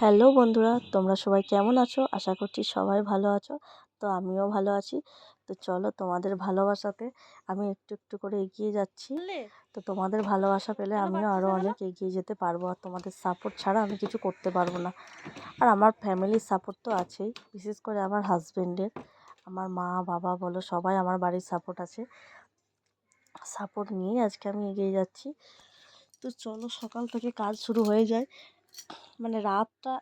Hello বন্ধুরা, তোমরা সবাই কেমন আছো? আশা করছি সবাই ভালো আছো। তো আমিও ভালো আছি। তো চলো, তোমাদের ভালোবাসাতে আমি একটু একটু করে এগিয়ে যাচ্ছি। তো তোমাদের ভালোবাসা পেলে আমিও আরও অনেক এগিয়ে যেতে পারবো, আর তোমাদের সাপোর্ট ছাড়া আমি কিছু করতে পারবো না। আর আমার ফ্যামিলির সাপোর্ট তো আছেই, বিশেষ করে আমার হাজবেন্ডের। আমার মা বাবা বলো, সবাই আমার বাড়ির সাপোর্ট আছে। সাপোর্ট নিয়েই আজকে আমি এগিয়ে যাচ্ছি। তো চলো, সকাল থেকে কাজ শুরু হয়ে যায়। মানে রাতটা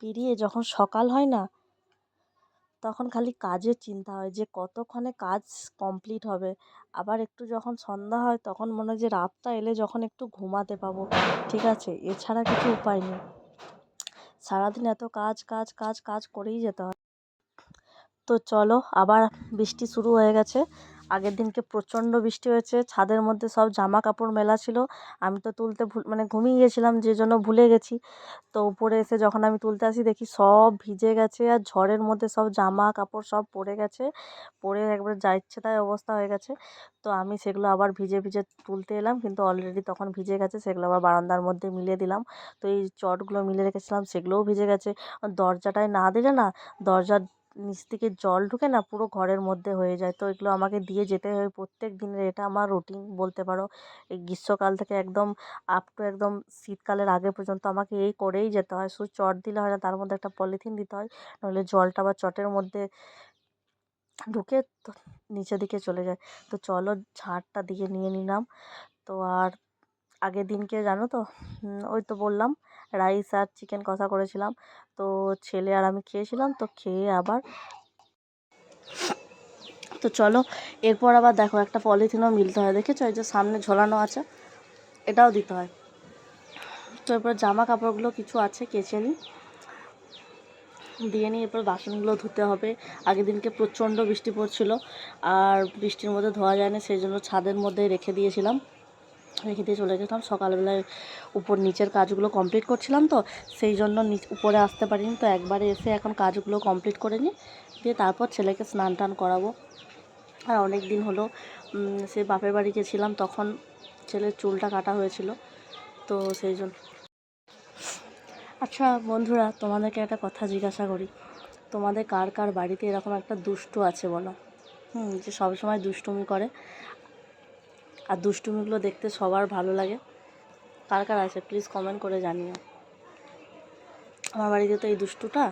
পেরিয়ে যখন সকাল হয় না, তখন খালি কাজের চিন্তা হয় যে কতক্ষণে কাজ কমপ্লিট হবে। আবার একটু যখন সন্ধ্যা হয়, তখন মনে হয় যে রাতটা এলে যখন একটু ঘুমাতে পাবো। ঠিক আছে, এছাড়া কিছু উপায় নেই। সারাদিন এত কাজ কাজ কাজ কাজ করেই যেতে হয়। তো চলো, আবার বৃষ্টি শুরু হয়ে গেছে। আগের দিনকে প্রচণ্ড বৃষ্টি হয়েছে, ছাদের মধ্যে সব জামা কাপড় মেলা ছিল। আমি তো তুলতে মানে ঘুমিয়ে গেছিলাম, যে জন্য ভুলে গেছি। তো উপরে এসে যখন আমি তুলতে আসি, দেখি সব ভিজে গেছে, আর ঝড়ের মধ্যে সব জামা কাপড় সব পড়ে গেছে। পড়ে একবার যা ইচ্ছে তাই অবস্থা হয়ে গেছে। তো আমি সেগুলো আবার ভিজে ভিজে তুলতে এলাম, কিন্তু অলরেডি তখন ভিজে গেছে। সেগুলো আবার বারান্দার মধ্যে মিলিয়ে দিলাম। তো এই চটগুলো মিলে রেখেছিলাম, সেগুলোও ভিজে গেছে। দরজাটায় না দিলে না, দরজার নিচ থেকে জল ঢুকে না পুরো ঘরের মধ্যে হয়ে যায়। তো এগুলো আমাকে দিয়ে যেতে হয় প্রত্যেক দিনের, এটা আমার রুটিন বলতে পারো। এই গ্রীষ্মকাল থেকে একদম আপ টু একদম শীতকালের আগে পর্যন্ত আমাকে এই করেই যেতে হয়। শুধু চট দিলে হয় না, তার মধ্যে একটা পলিথিন দিতে হয়, নইলে জলটা আবার চটের মধ্যে ঢুকে তো নিচের দিকে চলে যায়। তো চলো, ঝাড়টা দিয়ে নিয়ে নিলাম। তো আর আগের দিনকে জানো তো, ওই তো বললাম, রাইস আর চিকেন কষা করেছিলাম। তো ছেলে আর আমি খেয়েছিলাম, তো খেয়ে আবার তো চলো, এরপর আবার দেখো, একটা পলিথিনও মিলতে হয়। দেখেছো, এই যে সামনে ঝোলানো আছে, এটাও দিতে হয়। তো এরপর জামা কাপড়গুলো কিছু আছে কেচে নিই, দিয়ে নিই। এরপর বাসনগুলো ধুতে হবে। আগের দিনকে প্রচণ্ড বৃষ্টি পড়ছিল, আর বৃষ্টির মধ্যে ধোয়া যায়নি, সেই জন্য ছাদের মধ্যে রেখে দিয়ে চলে গেছিলাম। সকালবেলায় উপর নিচের কাজগুলো কমপ্লিট করছিলাম, তো সেই জন্য উপরে আসতে পারিনি। তো একবারে এসে এখন কাজগুলো কমপ্লিট করে নিই, দিয়ে তারপর ছেলেকে স্নান টান করাবো। আর অনেক দিন হলো সে বাপের বাড়ি গেছিলাম, তখন ছেলের চুলটা কাটা হয়েছিল, তো সেই জন্য। আচ্ছা বন্ধুরা, তোমাদেরকে একটা কথা জিজ্ঞাসা করি, তোমাদের কার কার বাড়িতে এরকম একটা দুষ্টু আছে বলো? যে সবসময় দুষ্টুমি করে, আর দুষ্টুমিগুলো দেখতে সবার ভালো লাগে। কার কার আছে প্লিজ কমেন্ট করে জানিও। আমার বাড়িতে তো এই দুষ্টুটা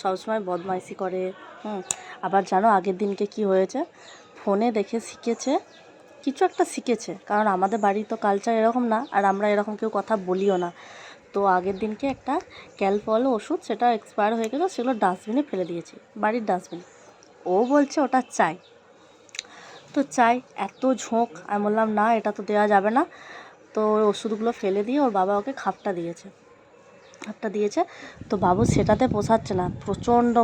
সবসময় বদমাইশি করে। আবার জানো আগের দিনকে কি হয়েছে? ফোনে দেখে শিখেছে, কিছু একটা শিখেছে, কারণ আমাদের বাড়ি তো কালচার এরকম না, আর আমরা এরকম কেউ কথা বলিও না। তো আগের দিনকে একটা ক্যালপল ওষুধ, সেটা এক্সপায়ার হয়ে গেলো, সেগুলো ডাস্টবিনে ফেলে দিয়েছি, বাড়ির ডাস্টবিনে। ও বলছে ওটা চাই। তো চাই, এত ঝোঁক, আমি বললাম না, এটা তো দেওয়া যাবে না। তো ওই ওষুধগুলো ফেলে দিয়ে ওর বাবা ওকে খাপটা দিয়েছে। তো বাবু সেটাতে পোষাচ্ছে না, প্রচণ্ড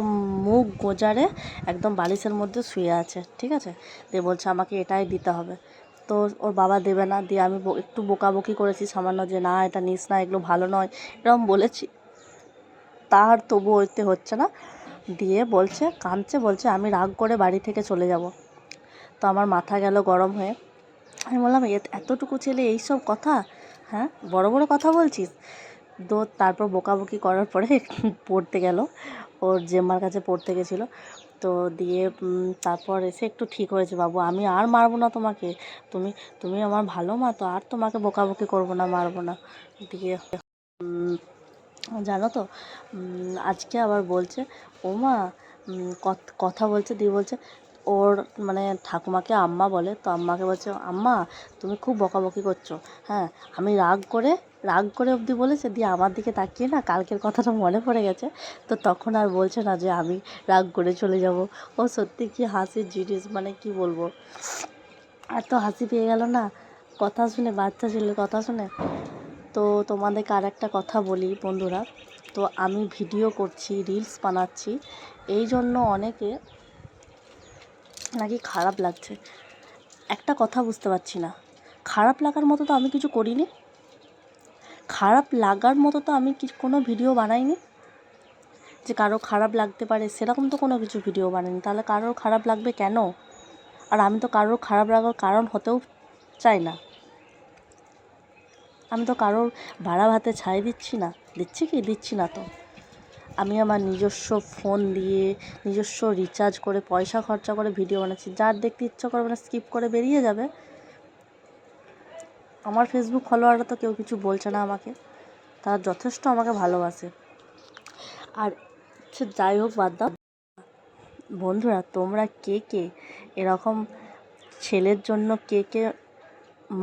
মুখ গোজারে একদম বালিশের মধ্যে শুয়ে আছে, ঠিক আছে। দিয়ে বলছে আমাকে এটাই দিতে হবে। তো ওর বাবা দেবে না, দিয়ে আমি একটু বকাবকি করেছি সামান্য, যে না এটা নিস না, এগুলো ভালো নয়, এরকম বলেছি। তার তবু ওইতে হচ্ছে না, দিয়ে কাঁদছে, বলছে আমি রাগ করে বাড়ি থেকে চলে যাব। তো আমার মাথা গেল গরম হয়ে। আমি বললাম এতটুকু ছেলে এইসব কথা, হ্যাঁ বড় বড় কথা বলছিস? তো তারপর বকাবকি করার পরে পড়তে গেল, ওর জেম্মার কাছে পড়তে গেছিলো। তো দিয়ে তারপর এসে একটু ঠিক হয়েছে, বাবু আমি আর মারবো না তোমাকে, তুমি তুমি আমার ভালো মা, তো আর তোমাকে বকাবকি করবো না, মারবো না। দিয়ে জানো তো, আজকে আবার বলছে, ও মা, কথা বলছে, দিয়ে বলছে ওর মানে ঠাকুমাকে আম্মা বলে, তো আম্মাকে বলছে আম্মা তুমি খুব বকাবকি করছো। হ্যাঁ, আমি রাগ করে অবধি বলেছে, দিয়ে আমার দিকে তাকিয়ে না কালকের কথাটা মনে পড়ে গেছে। তো তখন আর বলছে না যে আমি রাগ করে চলে যাব। ও সত্যি কি হাসির জিনিস, মানে কি বলবো, এত হাসি পেয়ে গেল না কথা শুনে, বাচ্চা ছেলের কথা শুনে। তো তোমাদেরকে আর একটা কথা বলি বন্ধুরা, তো আমি ভিডিও করছি, রিলস বানাচ্ছি, এই জন্য অনেকে নাকি খারাপ লাগছে। একটা কথা বুঝতে পারছি না, খারাপ লাগার মতো তো আমি কিছু করিনি, খারাপ লাগার মতো তো আমি কোনো ভিডিও বানাইনি যে কারো খারাপ লাগতে পারে, সেরকম তো কোনো কিছু ভিডিও বানাইনি। তাহলে কারোর খারাপ লাগবে কেন? আর আমি তো কারোর খারাপ লাগার কারণ হতেও চাই না। আমি তো কারোর ভাড়া ভাতে ছাই দিচ্ছি না, দিচ্ছি না তো। আমি আমার নিজস্ব ফোন দিয়ে নিজস্ব রিচার্জ করে পয়সা খরচা করে ভিডিও বানাচ্ছি। যার দেখতে ইচ্ছা করবে না স্কিপ করে বেরিয়ে যাবে। আমার ফেসবুক ফলোয়াররা তো কেউ কিছু বলছে না আমাকে, তারা যথেষ্ট আমাকে ভালোবাসে। আর যাই হোক, বাদ দাও। বন্ধুরা, তোমরা কে এরকম ছেলের জন্য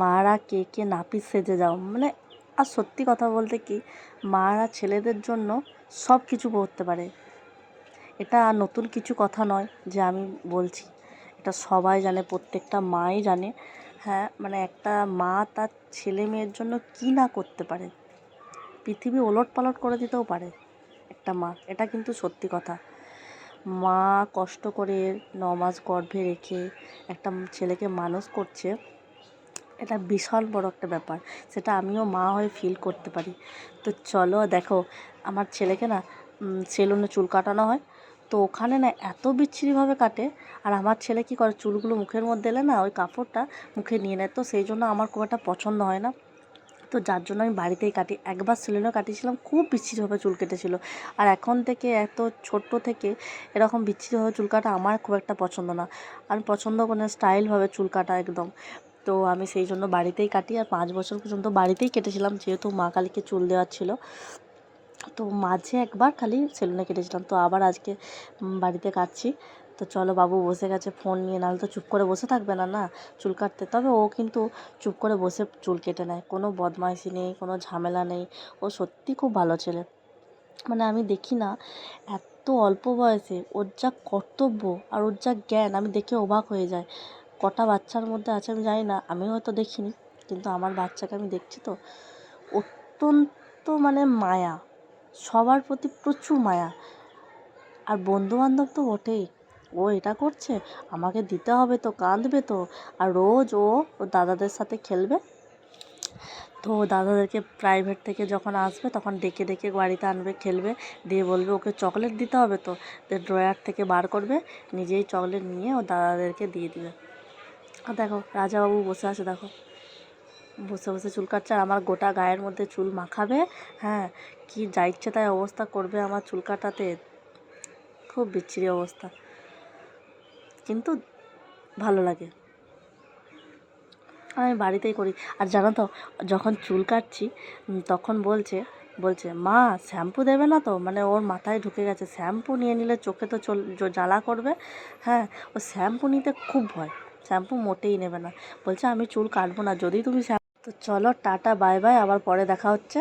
মারা কে নাপিত সেজে যাও? মানে, আর সত্যি কথা বলতে কি, মারা ছেলেদের জন্য সব কিছু করতে পারে। এটা নতুন কিছু কথা নয় যে আমি বলছি, এটা সবাই জানে, প্রত্যেকটা মাই জানে। হ্যাঁ, মানে একটা মা তার ছেলে মেয়ের জন্য কী না করতে পারে, পৃথিবী ওলটপালট করে দিতেও পারে একটা মা। এটা কিন্তু সত্যি কথা। মা কষ্ট করে 9 মাস গর্ভে রেখে একটা ছেলেকে মানুষ করছে, এটা বিশাল বড় একটা ব্যাপার। সেটা আমিও মা হয়ে ফিল করতে পারি। তো চলো দেখো, আমার ছেলেকে না সেলুনে চুল কাটানো হয়, তো ওখানে না এত বিচ্ছিরিভাবে কাটে। আর আমার ছেলে কী করে, চুলগুলো মুখের মধ্যে এলে না ওই কাপড়টা মুখে নিয়ে নেয়, তো সেই জন্য আমার খুব একটা পছন্দ হয় না। তো যার জন্য আমি বাড়িতেই কাটি। একবার সেলুনে কাটিয়েছিলাম, খুব বিচ্ছিরিভাবে চুল কেটেছিল। আর এখন থেকে এত ছোট্ট থেকে এরকম বিচ্ছিরিভাবে চুল কাটা আমার খুব একটা পছন্দ না। আমি পছন্দ করি না স্টাইলভাবে চুল কাটা একদম। তো আমি সেই জন্য বাড়িতেই কাটি। আর 5 বছর পর্যন্ত বাড়িতেই কেটেছিলাম, যেহেতু মা কালীকে চুল দেওয়ার ছিল। তো মাঝে একবার খালি সেলুনে কেটেছিলাম, তো আবার আজকে বাড়িতে কাটছি। তো চলো, বাবু বসে গেছে ফোন নিয়ে, নাহলে তো চুপ করে বসে থাকবে না না চুল কাটতে। তবে ও কিন্তু চুপ করে বসে চুল কেটে নেয়, কোনো বদমাইশি নেই, কোনো ঝামেলা নেই। ও সত্যি খুব ভালো ছেলে। মানে আমি দেখি না, এত অল্প বয়সে ওর যা কর্তব্য আর ওর যা জ্ঞান, আমি দেখে অবাক হয়ে যাই। কটা বাচ্চার মধ্যে আছে আমি জানি না, আমি হয়তো দেখিনি, কিন্তু আমার বাচ্চাকে আমি দেখছি তো, অত্যন্ত মানে মায়া, সবার প্রতি প্রচুর মায়া। আর বন্ধুবান্ধব তো বটেই। ও এটা করছে, আমাকে দিতে হবে তো, কাঁদবে তো। আর রোজ ও দাদাদের সাথে খেলবে, তো দাদাদেরকে প্রাইভেট থেকে যখন আসবে তখন ডেকে ডেকে বাড়িতে আনবে, খেলবে, দিয়ে বলবে ওকে চকলেট দিতে হবে তো, ড্রয়ার থেকে বার করবে, নিজেই চকলেট নিয়ে ও দাদাদেরকে দিয়ে দিবে। আর দেখো রাজাবাবু বসে আছে, দেখো বসে বসে চুল কাটছে, আর আমার গোটা গায়ের মধ্যে চুল মাখাবে। হ্যাঁ, কি যা ইচ্ছে তাই অবস্থা করবে আমার চুল কাটাতে, খুব বিচ্ছিরি অবস্থা, কিন্তু ভালো লাগে। আমি বাড়িতেই করি। আর জানো তো, যখন চুল কাটছি তখন বলছে মা শ্যাম্পু দেবে না তো, মানে ওর মাথায় ঢুকে গেছে শ্যাম্পু নিয়ে নিলে চোখে তো জ্বালা করবে। হ্যাঁ, ও শ্যাম্পু নিতে খুব ভয়, শ্যাম্পু মোটেই নেবে না, বলছে আমি চুল কাটবো না যদি তুমি তো চলো টাটা বাই বাই, আবার পরে দেখা হচ্ছে।